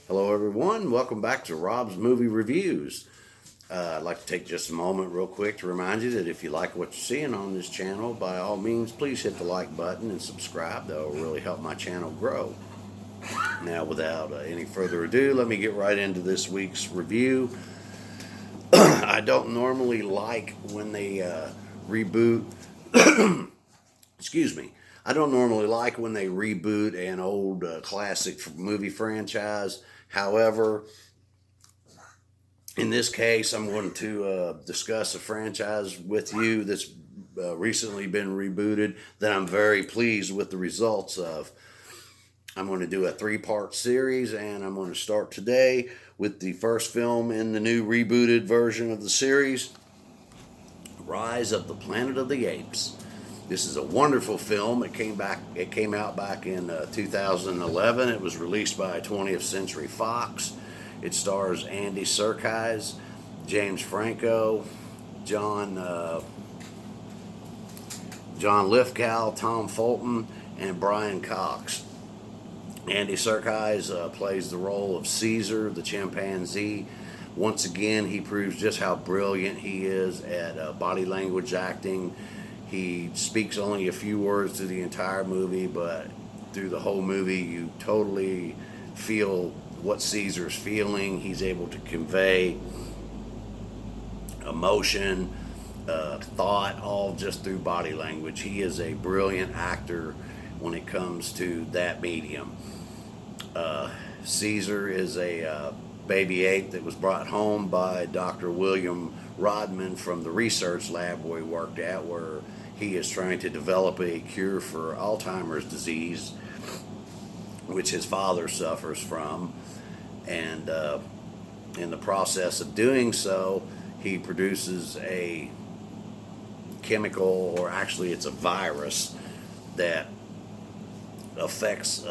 Hello, everyone. Welcome back to Rob's Movie Reviews. I'd like to take just a moment, real quick, to remind you that if you like what you're seeing on this channel, by all means, please hit the like button and subscribe. That will really help my channel grow. Now, without any further ado, let me get right into this week's review. I don't normally like when they reboot. Excuse me. I don't normally like when they reboot an old classic movie franchise. However, in this case, I'm going to discuss a franchise with you that's recently been rebooted that I'm very pleased with the results of. I'm going to do a three-part series, and I'm going to start today with the first film in the new rebooted version of the series, Rise of the Planet of the Apes. This is a wonderful film. It came out back in 2011. It was released by 20th Century Fox. It stars Andy Serkis, James Franco, John Lithgow, Tom Fulton, and Brian Cox. Andy Serkis plays the role of Caesar, the chimpanzee. Once again, he proves just how brilliant he is at body language acting. He speaks only a few words through the entire movie, but through the whole movie, you totally feel what Caesar's feeling. He's able to convey emotion, thought, all just through body language. He is a brilliant actor when it comes to that medium. Caesar is a baby ape that was brought home by Dr. William Rodman from the research lab where he worked at, where he is trying to develop a cure for Alzheimer's disease, which his father suffers from. And in the process of doing so, he produces a chemical, or actually it's a virus, that affects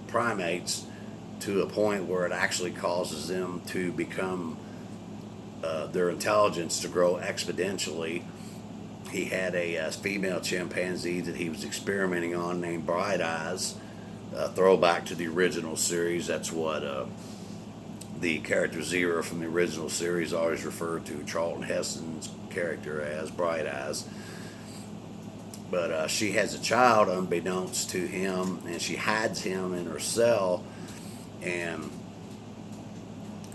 primates to a point where it actually causes them to become their intelligence to grow exponentially. He had a female chimpanzee that he was experimenting on named Bright Eyes. Throwback to the original series. That's what the character Zero from the original series always referred to Charlton Heston's character as, Bright Eyes. But she has a child unbeknownst to him, and she hides him in her cell. And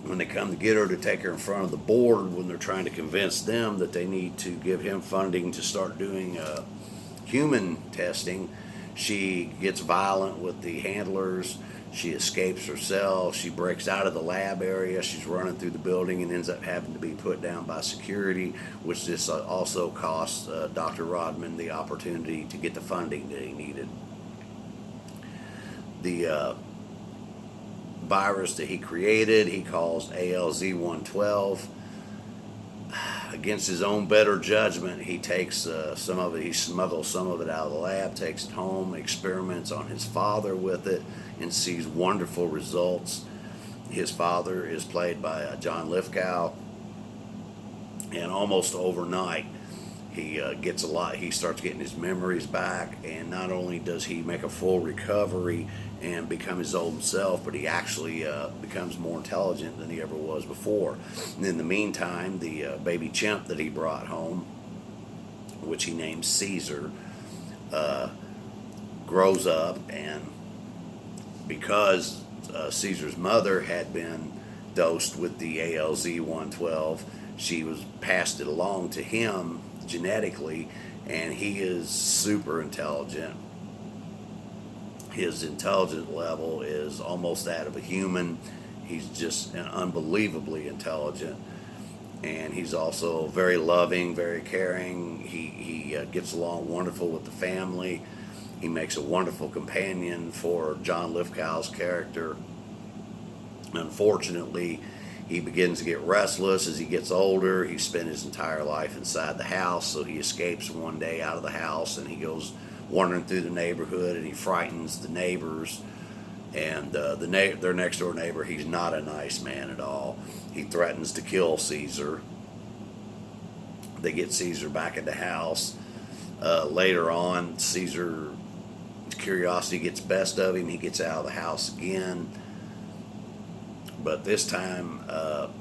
when they come to get her to take her in front of the board, when they're trying to convince them that they need to give him funding to start doing human testing, she gets violent with the handlers. She escapes herself. She breaks out of the lab area. She's running through the building and ends up having to be put down by security, which this also costs Dr. Rodman the opportunity to get the funding that he needed. The virus that he created, he calls ALZ-112. Against his own better judgment, he takes some of it, he smuggles some of it out of the lab, takes it home, experiments on his father with it, and sees wonderful results. His father is played by John Lithgow, and almost overnight, he starts getting his memories back, and not only does he make a full recovery and become his old self, but he actually becomes more intelligent than he ever was before. And in the meantime, the baby chimp that he brought home, which he named Caesar, grows up, and because Caesar's mother had been dosed with the ALZ-112, she was passed it along to him genetically, and he is super intelligent. His intelligence level is almost that of a human. He's just unbelievably intelligent, and he's also very loving, very caring. He gets along wonderful with the family. He makes a wonderful companion for John Lithgow's character. Unfortunately, he begins to get restless as he gets older. He spent his entire life inside the house, so he escapes one day out of the house, and he goes wandering through the neighborhood, and he frightens the neighbors. And their next door neighbor, he's not a nice man at all. He threatens to kill Caesar. They get Caesar back in the house. Later on, Caesar's curiosity gets best of him. He gets out of the house again. But this time,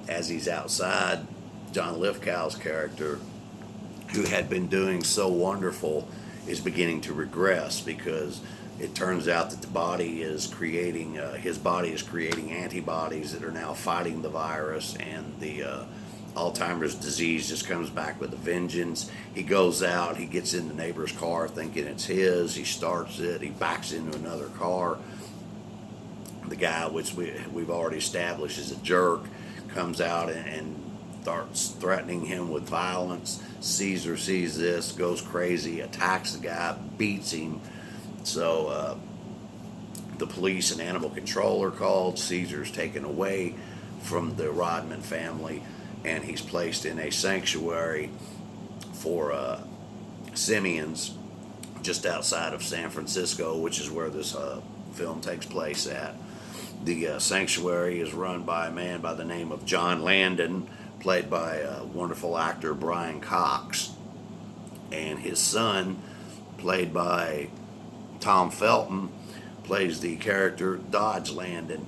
as he's outside, John Lithgow's character, who had been doing so wonderful, is beginning to regress because it turns out that the body is creating his body is creating antibodies that are now fighting the virus, and the Alzheimer's disease just comes back with a vengeance. He goes out, he gets in the neighbor's car thinking it's his, he starts it, he backs into another car. The guy, which we've already established is a jerk, comes out and starts threatening him with violence. Caesar sees this, goes crazy, attacks the guy, beats him. So the police and animal control are called. Caesar's taken away from the Rodman family, and he's placed in a sanctuary for simians just outside of San Francisco, which is where this film takes place at. The sanctuary is run by a man by the name of John Landon, played by wonderful actor Brian Cox, and his son, played by Tom Felton, plays the character Dodge Landon,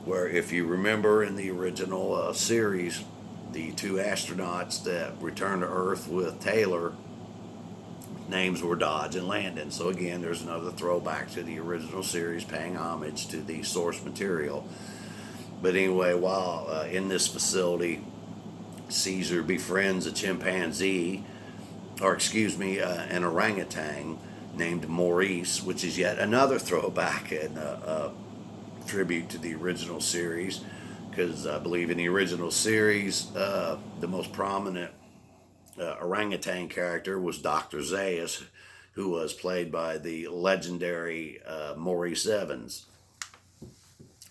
where, if you remember in the original series, the two astronauts that returned to Earth with Taylor, names were Dodge and Landon. So again, there's another throwback to the original series, paying homage to the source material. But anyway, while in this facility, Caesar befriends a chimpanzee, or excuse me, an orangutan named Maurice, which is yet another throwback and tribute to the original series, because I believe in the original series, the most prominent orangutan character was Dr. Zayas, who was played by the legendary Maurice Evans.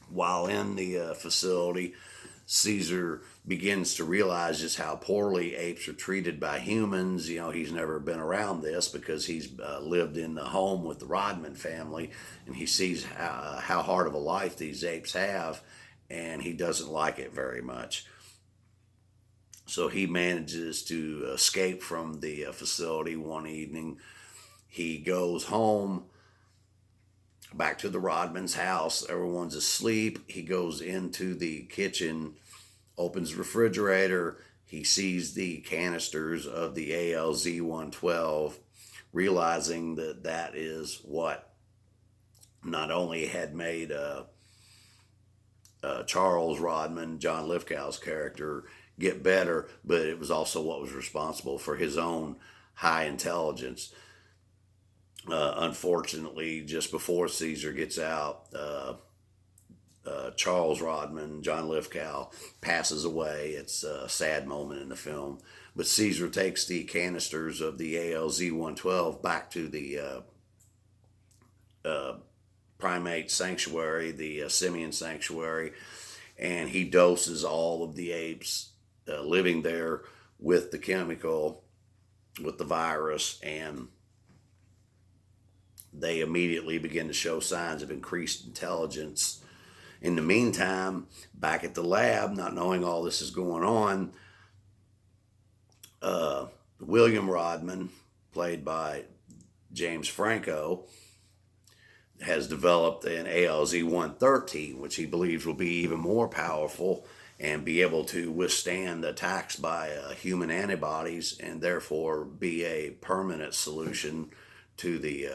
While in the facility, Caesar begins to realize just how poorly apes are treated by humans. You know, he's never been around this because he's lived in the home with the Rodman family, and he sees how hard of a life these apes have, and he doesn't like it very much. So he manages to escape from the facility one evening. He goes home, back to the Rodman's house. Everyone's asleep. He goes into the kitchen, opens the refrigerator. He sees the canisters of the ALZ 112, realizing that that is what not only had made Charles Rodman, John Lithgow's character, get better, but it was also what was responsible for his own high intelligence. Unfortunately, just before Caesar gets out, Charles Rodman, John Lithgow, passes away. It's a sad moment in the film. But Caesar takes the canisters of the ALZ 112 back to the primate sanctuary, the simian sanctuary, and he doses all of the apes living there with the chemical, with the virus, and they immediately begin to show signs of increased intelligence. In the meantime, back at the lab, not knowing all this is going on, William Rodman, played by James Franco, has developed an ALZ 113, which he believes will be even more powerful and be able to withstand attacks by human antibodies, and therefore be a permanent solution to the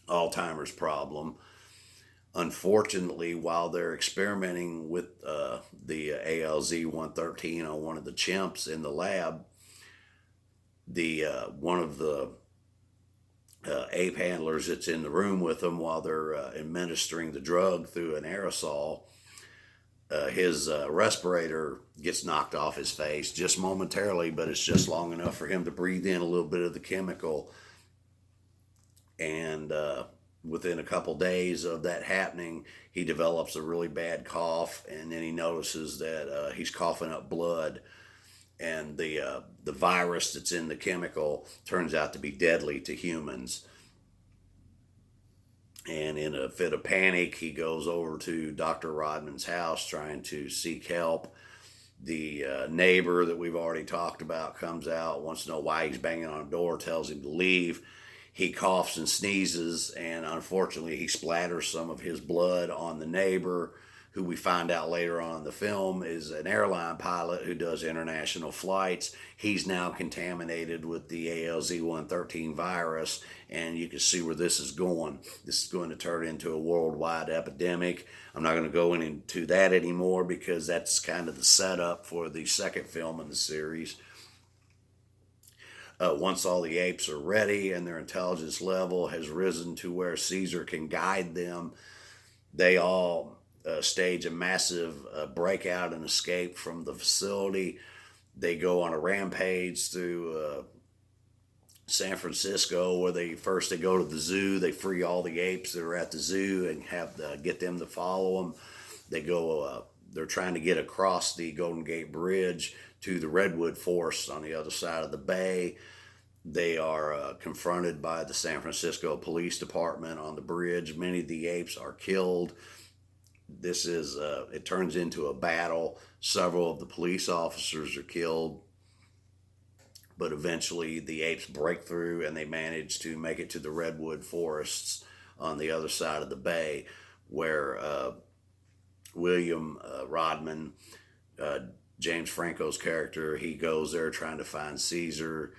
Alzheimer's problem. Unfortunately, while they're experimenting with the ALZ 113 on one of the chimps in the lab, the one of the ape handlers that's in the room with them while they're administering the drug through an aerosol, his respirator gets knocked off his face just momentarily, but it's just long enough for him to breathe in a little bit of the chemical. And within a couple days of that happening, he develops a really bad cough, and then he notices that he's coughing up blood, and the virus that's in the chemical turns out to be deadly to humans. And in a fit of panic, he goes over to Dr. Rodman's house trying to seek help. The neighbor that we've already talked about comes out, wants to know why he's banging on a door, tells him to leave. he coughs and sneezes, and unfortunately, he splatters some of his blood on the neighbor, who we find out later on in the film is an airline pilot who does international flights. He's now contaminated with the ALZ-113 virus, and you can see where this is going. This is going to turn into a worldwide epidemic. I'm not going to go into that anymore because that's kind of the setup for the second film in the series. Once all the apes are ready and their intelligence level has risen to where Caesar can guide them, they all stage a massive breakout and escape from the facility. They go on a rampage through San Francisco, where they go to the zoo. They free all the apes that are at the zoo and get them to follow them. They go. They're trying to get across the Golden Gate Bridge to the redwood forest on the other side of the bay. They are confronted by the San Francisco Police Department on the bridge. Many of the apes are killed. It turns into a battle. Several of the police officers are killed, but eventually the apes break through and they manage to make it to the redwood forests on the other side of the bay, where William Rodman, James Franco's character, he goes there trying to find Caesar.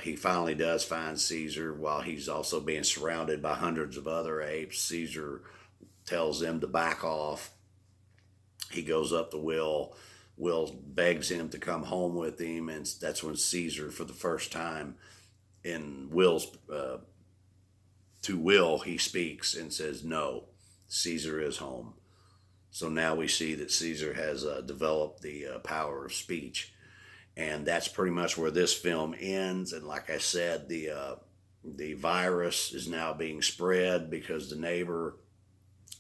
He finally does find Caesar while he's also being surrounded by hundreds of other apes. Caesar tells them to back off. He goes up to Will. Will begs him to come home with him, and that's when Caesar, for the first time in to Will, he speaks and says, "No, Caesar is home." So now we see that Caesar has developed the power of speech, and that's pretty much where this film ends. And like I said, the virus is now being spread because the neighbor,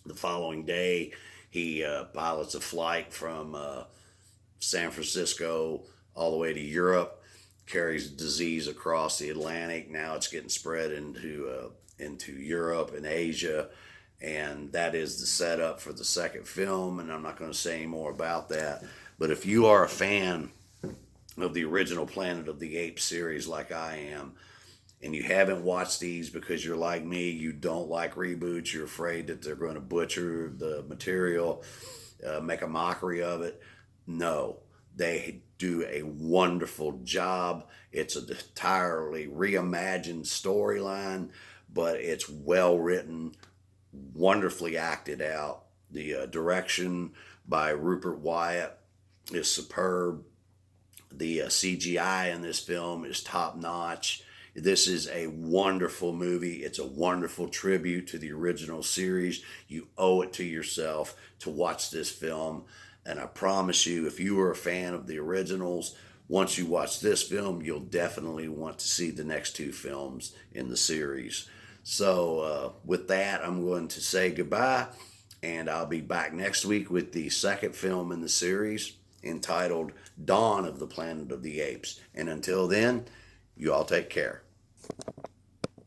the following day, he pilots a flight from San Francisco all the way to Europe, carries disease across the Atlantic. Now it's getting spread into Europe and Asia, and that is the setup for the second film. And I'm not going to say any more about that. But if you are a fan of the original Planet of the Apes series like I am, and you haven't watched these because you're like me, you don't like reboots, you're afraid that they're going to butcher the material, make a mockery of it, no, they do a wonderful job. It's an entirely reimagined storyline, but it's well written, wonderfully acted out. The direction by Rupert Wyatt is superb. The CGI in this film is top notch. This is a wonderful movie. It's a wonderful tribute to the original series. You owe it to yourself to watch this film. And I promise you, if you were a fan of the originals, once you watch this film, you'll definitely want to see the next two films in the series. So with that, I'm going to say goodbye, and I'll be back next week with the second film in the series, entitled Dawn of the Planet of the Apes. And until then, you all take care.